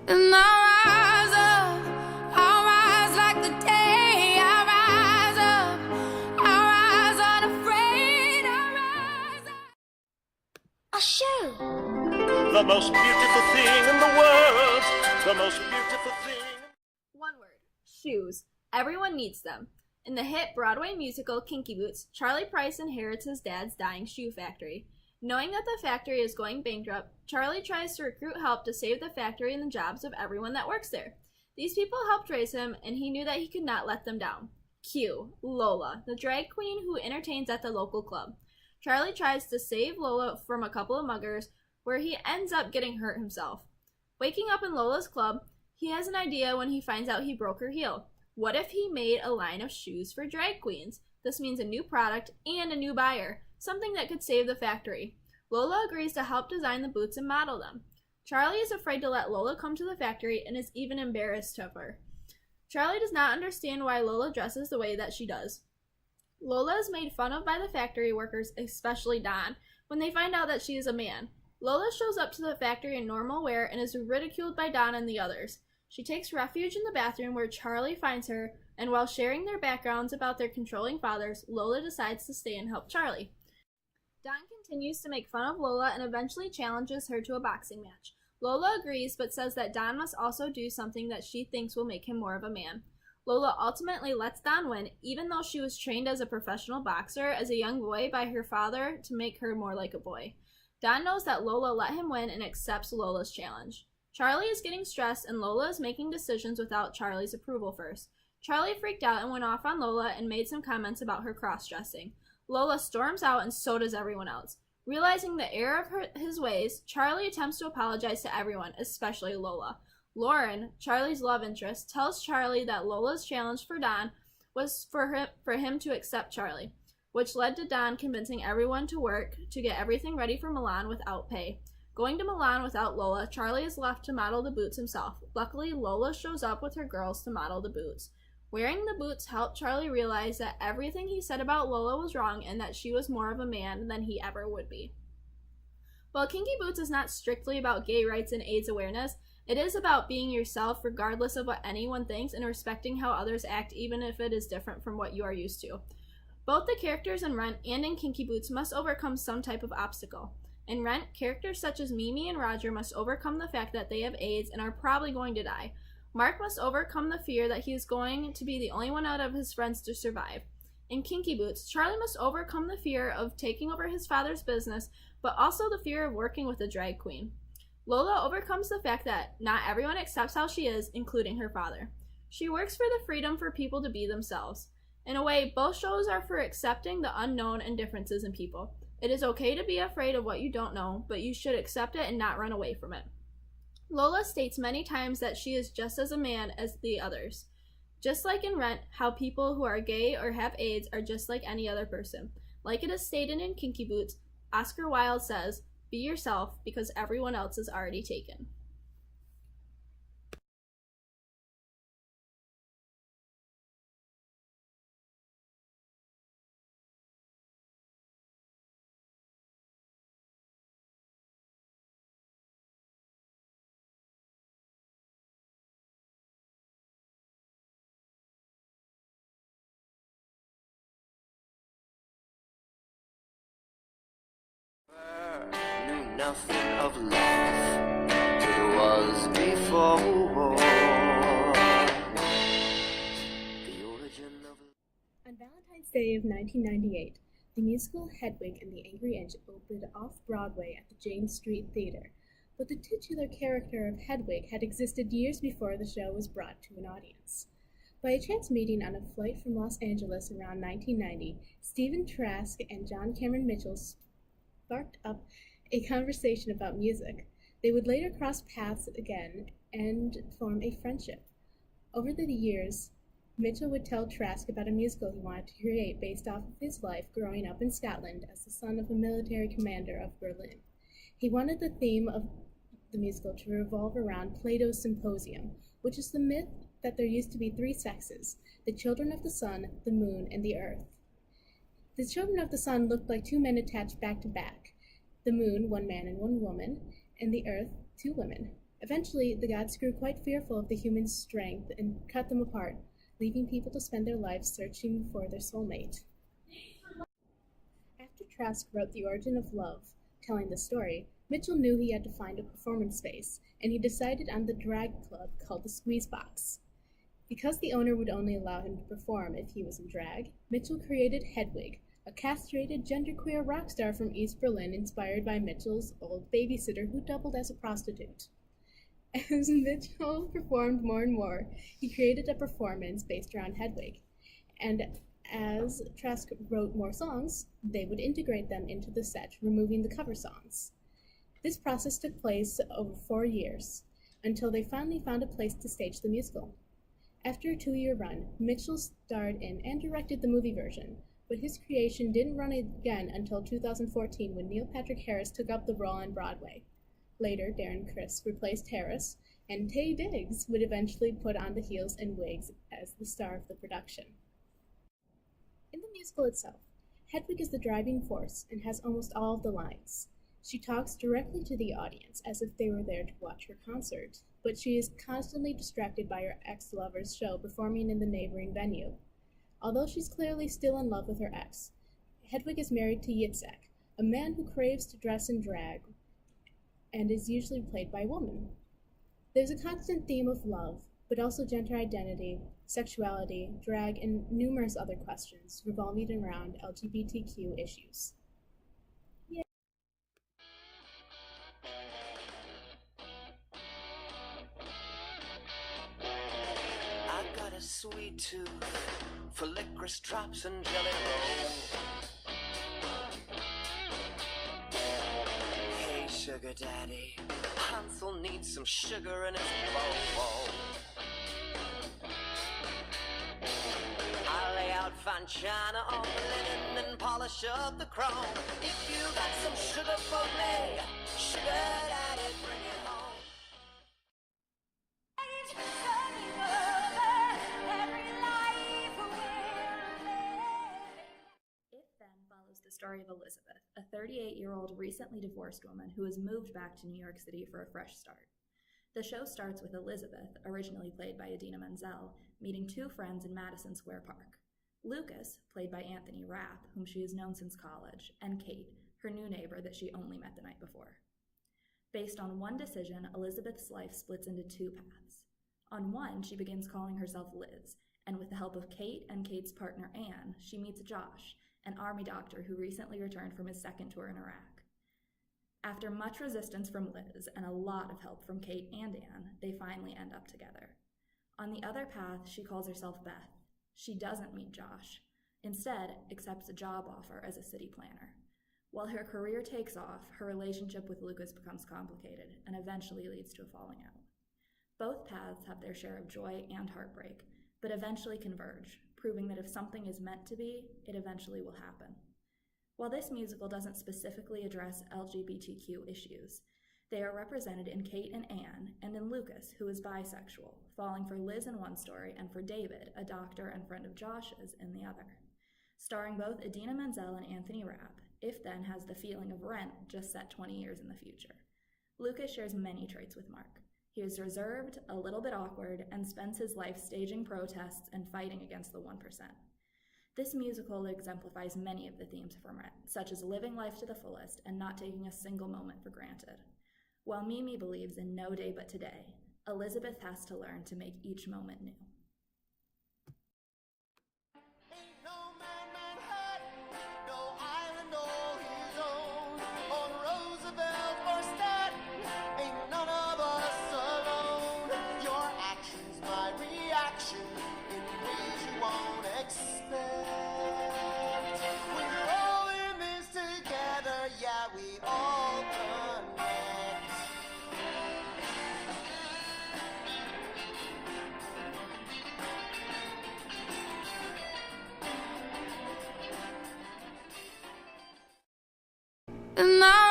And I rise like the day. I rise up, I rise unafraid. I rise up. A shoe. The most beautiful thing in the world. The most beautiful thing. One word. Shoes. Everyone needs them. In the hit Broadway musical Kinky Boots, Charlie Price inherits his dad's dying shoe factory. Knowing that the factory is going bankrupt, Charlie tries to recruit help to save the factory and the jobs of everyone that works there. These people helped raise him, and he knew that he could not let them down. Cue Lola, the drag queen who entertains at the local club. Charlie tries to save Lola from a couple of muggers, where he ends up getting hurt himself. Waking up in Lola's club, he has an idea when he finds out he broke her heel. What if he made a line of shoes for drag queens? This means a new product and a new buyer, something that could save the factory. Lola agrees to help design the boots and model them. Charlie is afraid to let Lola come to the factory and is even embarrassed of her. Charlie does not understand why Lola dresses the way that she does. Lola is made fun of by the factory workers, especially Don, when they find out that she is a man. Lola shows up to the factory in normal wear and is ridiculed by Don and the others. She takes refuge in the bathroom where Charlie finds her, and while sharing their backgrounds about their controlling fathers, Lola decides to stay and help Charlie. Don continues to make fun of Lola and eventually challenges her to a boxing match. Lola agrees, but says that Don must also do something that she thinks will make him more of a man. Lola ultimately lets Don win, even though she was trained as a professional boxer as a young boy by her father to make her more like a boy. Don knows that Lola let him win and accepts Lola's challenge. Charlie is getting stressed and Lola is making decisions without Charlie's approval first. Charlie freaked out and went off on Lola and made some comments about her cross-dressing. Lola storms out and so does everyone else. Realizing the error of his ways, Charlie attempts to apologize to everyone, especially Lola. Lauren, Charlie's love interest, tells Charlie that Lola's challenge for Don was for him to accept Charlie, which led to Don convincing everyone to work to get everything ready for Milan without pay. Going to Milan without Lola, Charlie is left to model the boots himself. Luckily, Lola shows up with her girls to model the boots. Wearing the boots helped Charlie realize that everything he said about Lola was wrong and that she was more of a man than he ever would be. While Kinky Boots is not strictly about gay rights and AIDS awareness, it is about being yourself regardless of what anyone thinks and respecting how others act even if it is different from what you are used to. Both the characters in Rent and in Kinky Boots must overcome some type of obstacle. In Rent, characters such as Mimi and Roger must overcome the fact that they have AIDS and are probably going to die. Mark must overcome the fear that he is going to be the only one out of his friends to survive. In Kinky Boots, Charlie must overcome the fear of taking over his father's business, but also the fear of working with a drag queen. Lola overcomes the fact that not everyone accepts how she is, including her father. She works for the freedom for people to be themselves. In a way, both shows are for accepting the unknown and differences in people. It is okay to be afraid of what you don't know, but you should accept it and not run away from it. Lola states many times that she is just as a man as the others. Just like in Rent, how people who are gay or have AIDS are just like any other person. Like it is stated in Kinky Boots, Oscar Wilde says, "Be yourself because everyone else is already taken." Knew nothing of love, it was before the origin of. On Valentine's Day of 1998, the musical Hedwig and the Angry Inch opened off-Broadway at the James Street Theater, but the titular character of Hedwig had existed years before the show was brought to an audience. By a chance meeting on a flight from Los Angeles around 1990, Stephen Trask and John Cameron Mitchell sparked up a conversation about music. They would later cross paths again and form a friendship. Over the years, Mitchell would tell Trask about a musical he wanted to create based off of his life growing up in Scotland as the son of a military commander of Berlin. He wanted the theme of the musical to revolve around Plato's Symposium, which is the myth that there used to be three sexes, the children of the sun, the moon, and the earth. The children of the sun looked like two men attached back to back, the moon, one man and one woman, and the earth, two women. Eventually, the gods grew quite fearful of the humans' strength and cut them apart, leaving people to spend their lives searching for their soulmate. After Trask wrote The Origin of Love, telling the story, Mitchell knew he had to find a performance space, and he decided on the drag club called the Squeeze Box. Because the owner would only allow him to perform if he was in drag, Mitchell created Hedwig, a castrated genderqueer rock star from East Berlin inspired by Mitchell's old babysitter who doubled as a prostitute. As Mitchell performed more and more, he created a performance based around Hedwig, and as Trask wrote more songs, they would integrate them into the set, removing the cover songs. This process took place over 4 years, until they finally found a place to stage the musical. After a 2-year run, Mitchell starred in and directed the movie version, but his creation didn't run again until 2014 when Neil Patrick Harris took up the role on Broadway. Later, Darren Criss replaced Harris, and Taye Diggs would eventually put on the heels and wigs as the star of the production. In the musical itself, Hedwig is the driving force and has almost all of the lines. She talks directly to the audience as if they were there to watch her concert, but she is constantly distracted by her ex-lover's show performing in the neighboring venue. Although she's clearly still in love with her ex, Hedwig is married to Yitzhak, a man who craves to dress in drag and is usually played by a woman. There's a constant theme of love, but also gender identity, sexuality, drag, and numerous other questions revolving around LGBTQ issues. I've got a sweet tooth for licorice drops and jelly rolls. Hey, sugar daddy, Hansel needs some sugar in his bowl. I lay out fine china on the linen and polish up the chrome. If you got some sugar for me, sugar daddy, bring it home. It then follows the story of Elizabeth, a 38-year-old recently divorced woman who has moved back to New York City for a fresh start. The show starts with Elizabeth, originally played by Idina Menzel, meeting 2 friends in Madison Square Park. Lucas, played by Anthony Rapp, whom she has known since college, and Kate, her new neighbor that she only met the night before. Based on one decision, Elizabeth's life splits into 2 paths. On one, she begins calling herself Liz, and with the help of Kate and Kate's partner Anne, she meets Josh, an army doctor who recently returned from his second tour in Iraq. After much resistance from Liz and a lot of help from Kate and Anne, they finally end up together. On the other path, she calls herself Beth. She doesn't meet Josh. Instead, accepts a job offer as a city planner. While her career takes off, her relationship with Lucas becomes complicated and eventually leads to a falling out. Both paths have their share of joy and heartbreak, but eventually converge, proving that if something is meant to be, it eventually will happen. While this musical doesn't specifically address LGBTQ issues, they are represented in Kate and Anne, and in Lucas, who is bisexual, falling for Liz in one story and for David, a doctor and friend of Josh's, in the other. Starring both Idina Menzel and Anthony Rapp, If Then has the feeling of Rent just set 20 years in the future. Lucas shares many traits with Mark. He is reserved, a little bit awkward, and spends his life staging protests and fighting against the 1%. This musical exemplifies many of the themes from Rent, such as living life to the fullest and not taking a single moment for granted. While Mimi believes in no day but today, Elizabeth has to learn to make each moment new. Ain't no man Manhattan, no island all his own. On Roosevelt or Staten, ain't none of us alone. Your actions, my reaction, in ways you won't expect. We're all in this together, yeah, we all connect. And I